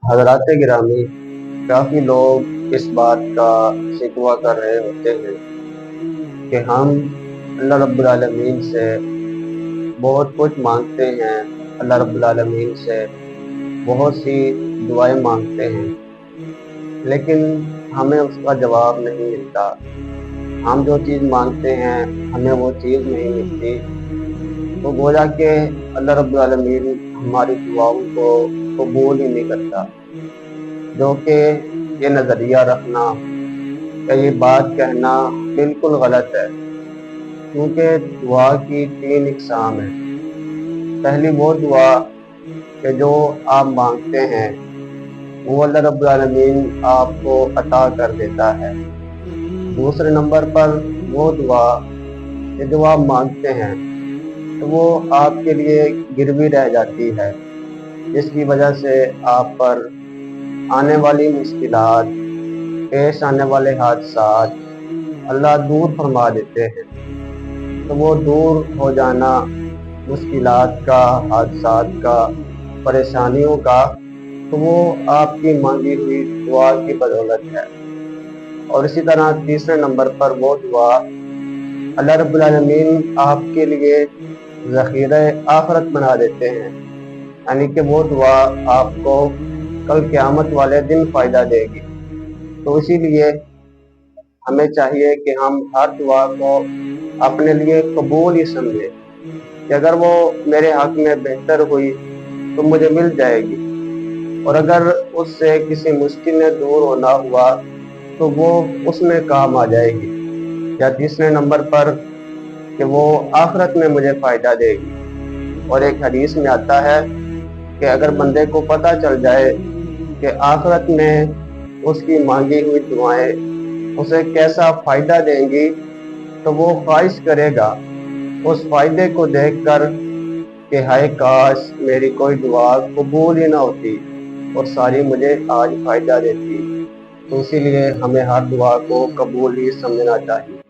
حضرات گرامی، کافی لوگ اس بات کا شکوہ کر رہے ہوتے ہیں کہ ہم اللہ رب العالمین سے بہت کچھ مانگتے ہیں، اللہ رب العالمین سے بہت سی دعائیں مانگتے ہیں، لیکن ہمیں اس کا جواب نہیں ملتا۔ ہم جو چیز مانگتے ہیں ہمیں وہ چیز نہیں ملتی، تو گویا کہ اللہ رب العالمین ہماری دعاؤں کو قبول ہی نہیں کرتا۔ جو کہ یہ نظریہ رکھنا یا یہ بات کہنا بالکل غلط ہے، کیونکہ دعا کی 3 اقسام ہیں۔ پہلی وہ دعا کہ جو آپ مانگتے ہیں وہ اللہ رب العالمین آپ کو عطا کر دیتا ہے۔ دوسرے نمبر پر وہ دعا کہ جو آپ مانگتے ہیں تو وہ آپ کے لیے گروی رہ جاتی ہے، جس کی وجہ سے آپ پر آنے والی مشکلات، پیش آنے والے حادثات اللہ دور فرما دیتے ہیں۔ تو وہ دور ہو جانا مشکلات کا، حادثات کا، پریشانیوں کا، تو وہ آپ کی مانگی ہوئی دعا کی بدولت ہے۔ اور اسی طرح تیسرے نمبر پر وہ دعا اللہ رب العالمین آپ کے لیے ذخیرہ آخرت بنا دیتے ہیں، یعنی کہ وہ دعا آپ کو کل قیامت والے دن فائدہ دے گی۔ تو اسی لیے ہمیں چاہیے کہ ہم ہر دعا کو اپنے لیے قبول ہی سمجھیں کہ اگر وہ میرے حق میں بہتر ہوئی تو مجھے مل جائے گی، اور اگر اس سے کسی مشکل نے دور ہونا ہوا تو وہ اس میں کام آ جائے گی۔ یا تیسرے نمبر پر کہ وہ آخرت میں مجھے فائدہ دے گی۔ اور ایک حدیث میں آتا ہے کہ اگر بندے کو پتہ چل جائے کہ آخرت میں اس کی مانگی ہوئی دعائیں اسے کیسا فائدہ دیں گی، تو وہ خواہش کرے گا اس فائدے کو دیکھ کر کہ ہائے کاش میری کوئی دعا قبول ہی نہ ہوتی اور ساری مجھے آج فائدہ دیتی۔ تو اسی لیے ہمیں ہر دعا کو قبول ہی سمجھنا چاہیے۔